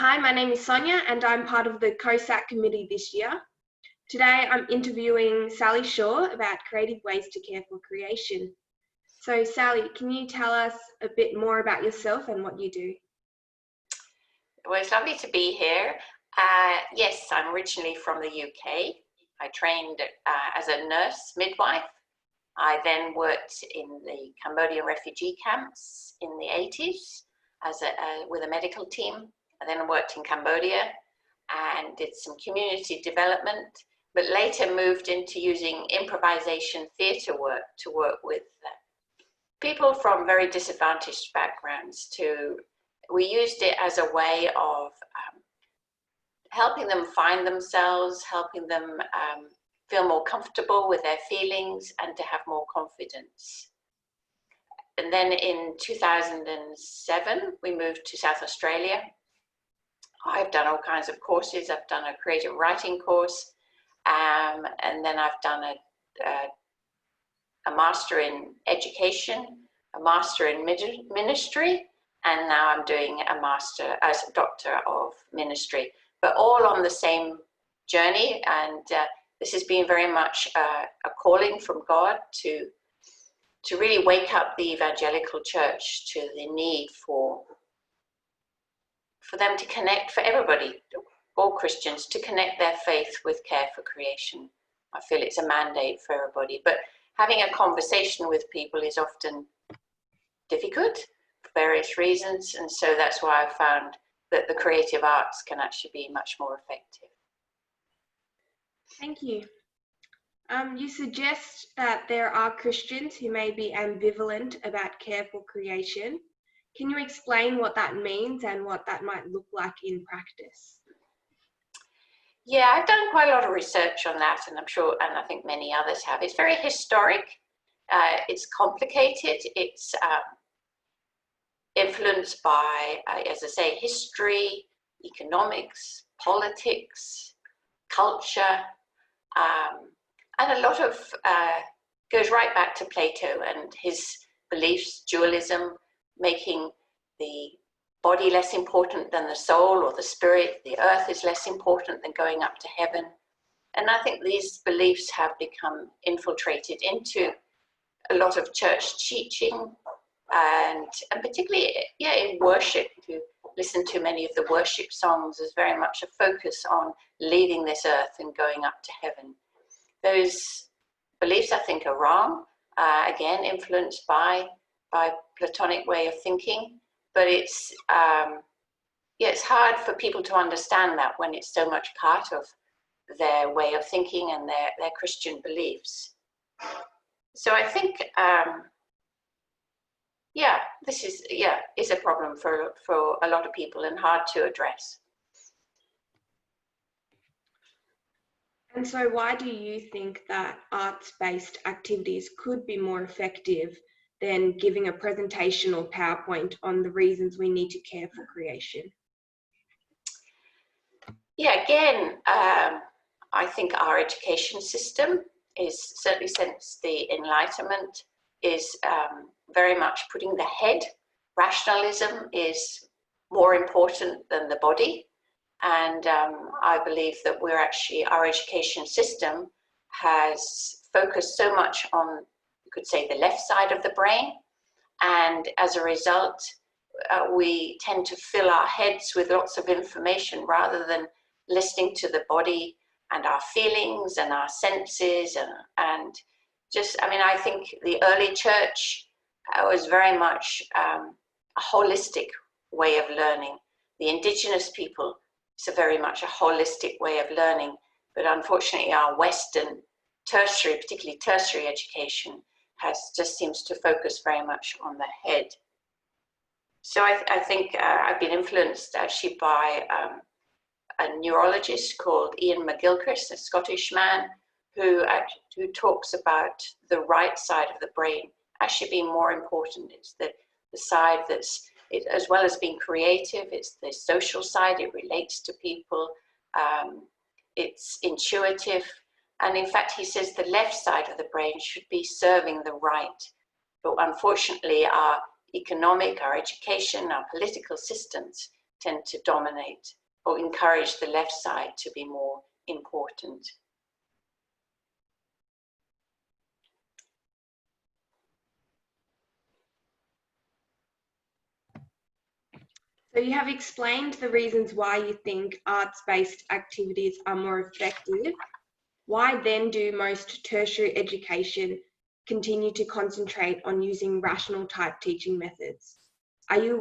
Hi, my name is Sonia and I'm part of the COSAC committee this year. Today I'm interviewing Sally Shaw about creative ways to care for creation. So Sally, can you tell us a bit more about yourself and what you do? Well, it's lovely to be here. Yes, I'm originally from the UK. I trained as a nurse midwife. I then worked in the Cambodian refugee camps in the 80s with a medical team. I then worked in Cambodia and did some community development, but later moved into using improvisation theatre work to work with people from very disadvantaged backgrounds. We used it as a way of helping them find themselves, helping them feel more comfortable with their feelings and to have more confidence. And then in 2007, we moved to South Australia. I've done all kinds of courses. I've done a creative writing course, and then I've done a master in education, a master in ministry, and now I'm doing a master as a doctor of ministry, but all on the same journey. And this has been very much a calling from God to really wake up the evangelical church to the need for them to connect, for everybody, all Christians, to connect their faith with care for creation. I feel it's a mandate for everybody, but having a conversation with people is often difficult for various reasons, and so that's why I found that the creative arts can actually be much more effective. Thank you. You suggest that there are Christians who may be ambivalent about care for creation. Can you explain what that means and what that might look like in practice? Yeah, I've done quite a lot of research on that, and I'm sure, and I think many others have. It's very historic, it's complicated, it's influenced by, as I say, history, economics, politics, culture, and a lot of goes right back to Plato and his beliefs, dualism, making the body less important than the soul or the spirit, the earth is less important than going up to heaven. And I think these beliefs have become infiltrated into a lot of church teaching, and particularly, yeah, in worship. If you listen to many of the worship songs, there's very much a focus on leaving this earth and going up to heaven. Those beliefs, I think, are wrong, again, influenced by Platonic way of thinking, but it's it's hard for people to understand that when it's so much part of their way of thinking and their Christian beliefs. So I think this is a problem for a lot of people and hard to address. And so why do you think that arts-based activities could be more effective than giving a presentation or PowerPoint on the reasons we need to care for creation? Yeah, again, I think our education system is, certainly since the Enlightenment, is very much putting the head. Rationalism is more important than the body. And I believe that our education system has focused so much on, you could say, the left side of the brain. And as a result, we tend to fill our heads with lots of information rather than listening to the body and our feelings and our senses. And just, I mean, I think the early church was very much a holistic way of learning. The indigenous people, it's very much a holistic way of learning, but unfortunately our Western tertiary, particularly tertiary education, just seems to focus very much on the head. So I think I've been influenced actually by a neurologist called Ian McGilchrist, a Scottish man, who talks about the right side of the brain actually being more important. It's the side that's, as well as being creative, it's the social side, it relates to people, it's intuitive. And in fact, he says the left side of the brain should be serving the right. But unfortunately, our economic, our education, our political systems tend to dominate or encourage the left side to be more important. So you have explained the reasons why you think arts-based activities are more effective. Why then do most tertiary education continue to concentrate on using rational type teaching methods? Are you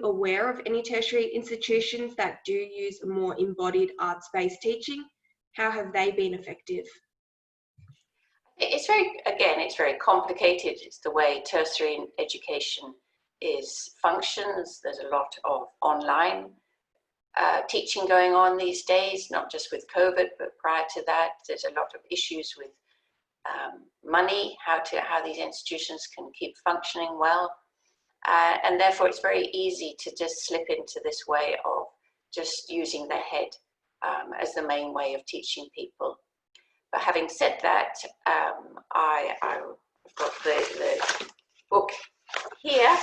aware of any tertiary institutions that do use a more embodied arts-based teaching? How have they been effective? It's very complicated. It's the way tertiary education functions. There's a lot of online teaching going on these days, not just with COVID, but prior to that, there's a lot of issues with money, how these institutions can keep functioning well. And therefore, it's very easy to just slip into this way of just using the head as the main way of teaching people. But having said that, I've got the book here.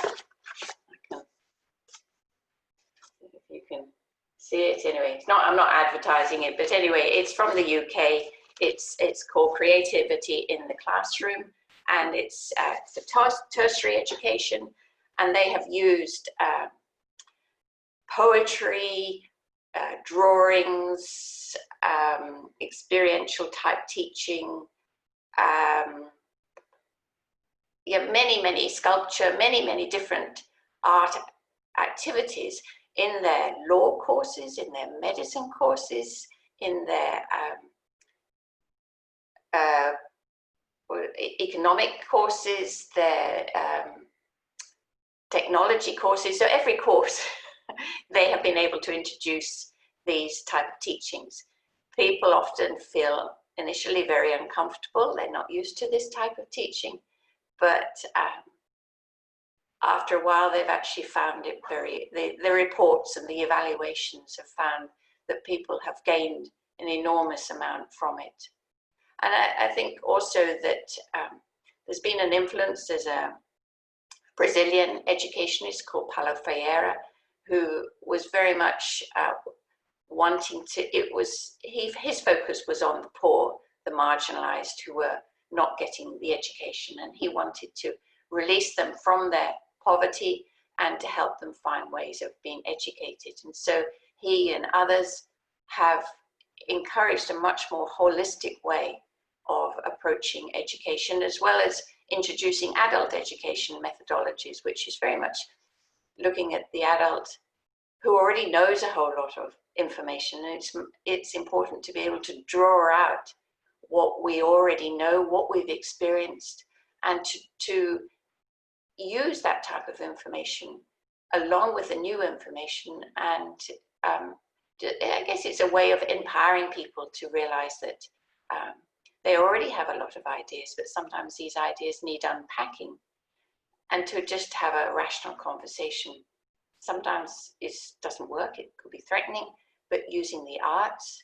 If you can see it anyway. I'm not advertising it, but anyway, it's from the UK. It's called Creativity in the Classroom, and it's for tertiary education. And they have used poetry, drawings, experiential type teaching, many sculpture, many different art activities in their law courses, in their medicine courses, in their economic courses, their technology courses. So every course they have been able to introduce these type of teachings. People often feel initially very uncomfortable. They're not used to this type of teaching, but after a while they've actually found it the reports and the evaluations have found that people have gained an enormous amount from it. And I think also that there's been an influence. There's a Brazilian educationist called Paulo Freire, who was very much wanting to, his focus was on the poor, the marginalized, who were not getting the education, and he wanted to release them from their poverty and to help them find ways of being educated. And so he and others have encouraged a much more holistic way of approaching education, as well as introducing adult education methodologies, which is very much looking at the adult who already knows a whole lot of information. And it's important to be able to draw out what we already know, what we've experienced, and to use that type of information along with the new information. And I guess it's a way of empowering people to realize that they already have a lot of ideas, but sometimes these ideas need unpacking, and to just have a rational conversation. Sometimes it doesn't work, it could be threatening, but using the arts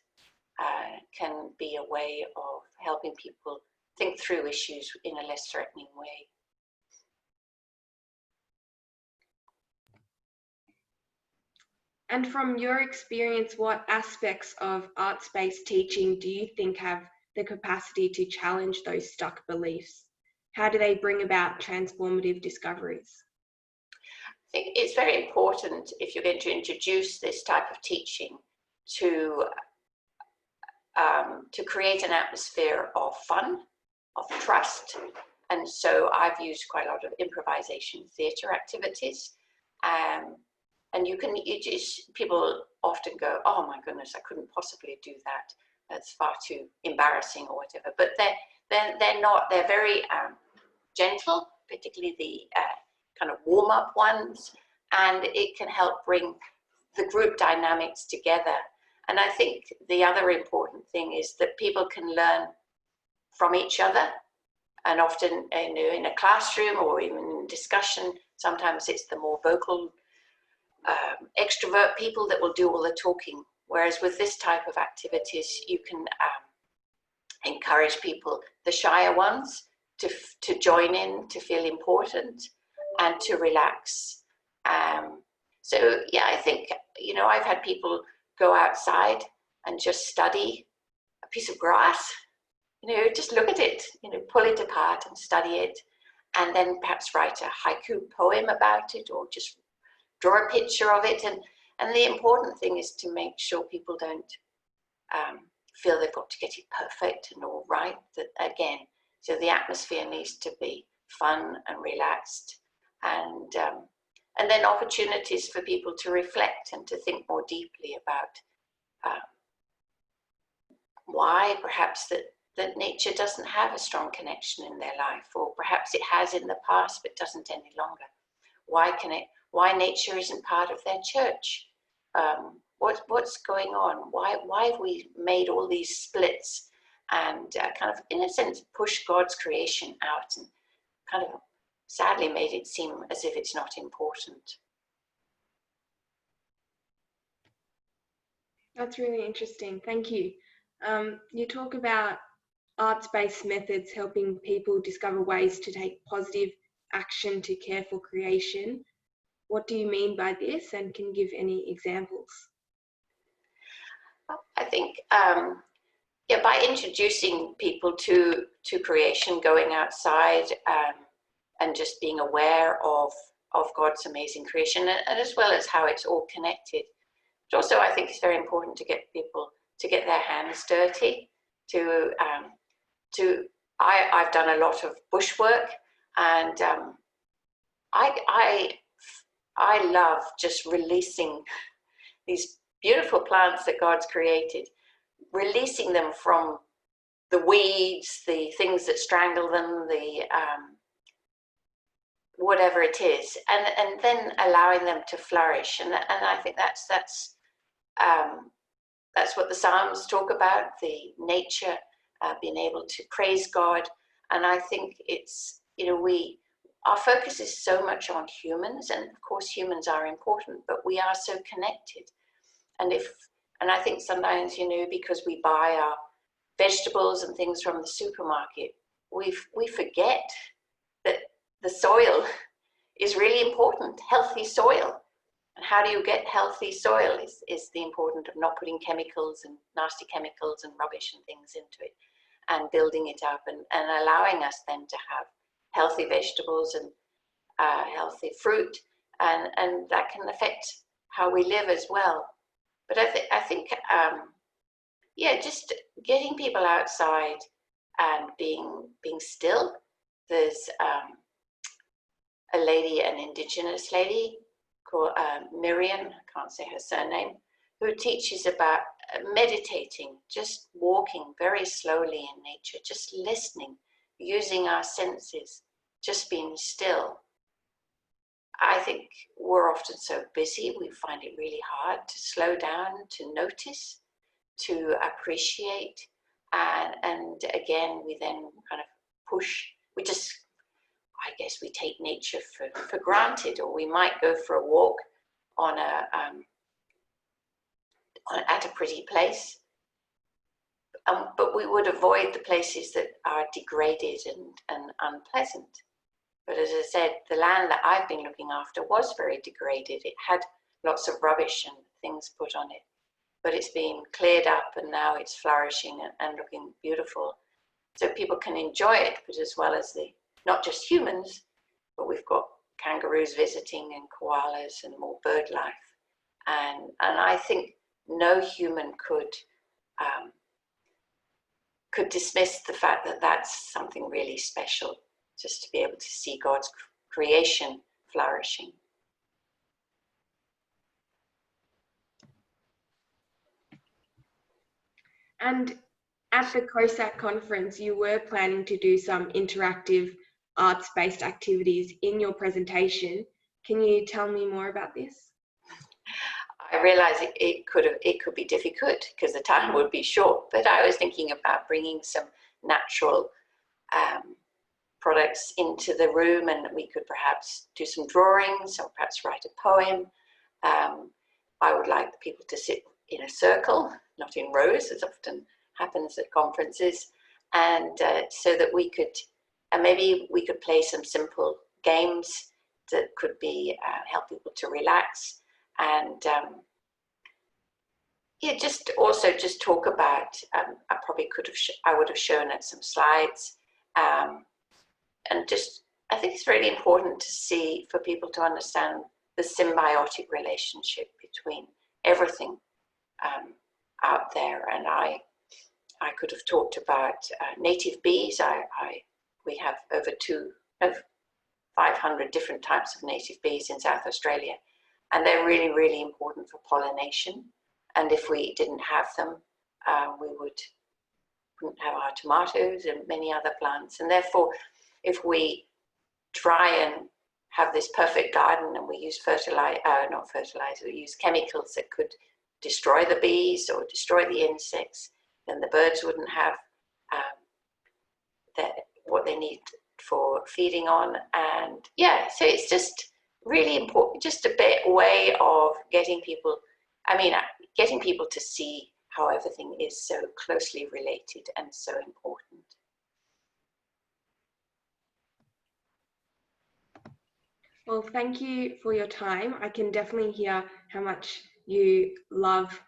can be a way of helping people think through issues in a less threatening way. And from your experience, what aspects of arts-based teaching do you think have the capacity to challenge those stuck beliefs? How do they bring about transformative discoveries? I think it's very important, if you're going to introduce this type of teaching, to create an atmosphere of fun, of trust. And so I've used quite a lot of improvisation theatre activities. And people often go, oh my goodness, I couldn't possibly do that. That's far too embarrassing or whatever. But they're not, they're very gentle, particularly the kind of warm-up ones, and it can help bring the group dynamics together. And I think the other important thing is that people can learn from each other, and often in a classroom or even in discussion, sometimes it's the more vocal extrovert people that will do all the talking, whereas with this type of activities you can encourage people, the shyer ones, to join in, to feel important and to relax. So yeah, I think, you know, I've had people go outside and just study a piece of grass, you know, just look at it, you know, pull it apart and study it, and then perhaps write a haiku poem about it, or just draw a picture of it. And the important thing is to make sure people don't feel they've got to get it perfect and all right. That again, so the atmosphere needs to be fun and relaxed, and then opportunities for people to reflect and to think more deeply about why perhaps that nature doesn't have a strong connection in their life, or perhaps it has in the past but doesn't any longer. Why nature isn't part of their church? What's going on? Why have we made all these splits and kind of, in a sense, pushed God's creation out and kind of sadly made it seem as if it's not important? That's really interesting. Thank you. You talk about arts-based methods helping people discover ways to take positive action to care for creation. What do you mean by this, and can you give any examples? I think, yeah, by introducing people to creation, going outside, and just being aware of God's amazing creation, and as well as how it's all connected. But also, I think it's very important to get people to get their hands dirty. I've done a lot of bushwork, and I love just releasing these beautiful plants that God's created, releasing them from the weeds, the things that strangle them, the whatever it is, and then allowing them to flourish. And I think that's what the Psalms talk about, the nature, being able to praise God. And I think it's, you know, our focus is so much on humans, and of course humans are important, but we are so connected. And I think sometimes, you know, because we buy our vegetables and things from the supermarket, we forget that the soil is really important, healthy soil. And how do you get healthy soil is the important of not putting chemicals and nasty chemicals and rubbish and things into it, and building it up and allowing us then to have healthy vegetables and healthy fruit, and that can affect how we live as well. But I think yeah, just getting people outside and being still. There's a lady, an Indigenous lady called Miriam, I can't say her surname, who teaches about meditating, just walking very slowly in nature, just listening, using our senses, just being still. I think we're often so busy, we find it really hard to slow down, to notice, to appreciate, and again, we then kind of push, I guess we take nature for granted, or we might go for a walk at a pretty place, but we would avoid the places that are degraded and unpleasant. But as I said, the land that I've been looking after was very degraded. It had lots of rubbish and things put on it, but it's been cleared up and now it's flourishing and looking beautiful. So people can enjoy it, but as well as not just humans, but we've got kangaroos visiting and koalas and more bird life. And I think no human could dismiss the fact that that's something really special, just to be able to see God's creation flourishing. And at the COSAC conference, you were planning to do some interactive arts-based activities in your presentation. Can you tell me more about this? I realize it could be difficult because the time would be short, but I was thinking about bringing some natural products into the room, and we could perhaps do some drawings or perhaps write a poem. I would like the people to sit in a circle, not in rows, as often happens at conferences, and so that we could, and maybe we could play some simple games that could be help people to relax, And yeah, just also just talk about, I probably could have, I would have shown it some slides. And just, I think it's really important to see, for people to understand the symbiotic relationship between everything out there. And I could have talked about native bees. We have over 500 different types of native bees in South Australia, and they're really, really important for pollination. And if we didn't have them, we wouldn't have our tomatoes and many other plants. And therefore, if we try and have this perfect garden and we use we use chemicals that could destroy the bees or destroy the insects, then the birds wouldn't have what they need for feeding on. And yeah, so it's just really important, just a way of getting people to see how everything is so closely related and so important. Well, thank you for your time. I can definitely hear how much you love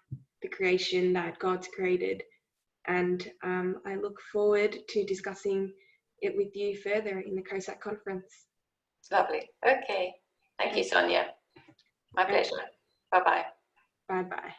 the creation that God's created, and I look forward to discussing it with you further in the COSAC conference. Lovely. Okay. Thank you, Sonia. My pleasure. Bye-bye. Bye-bye.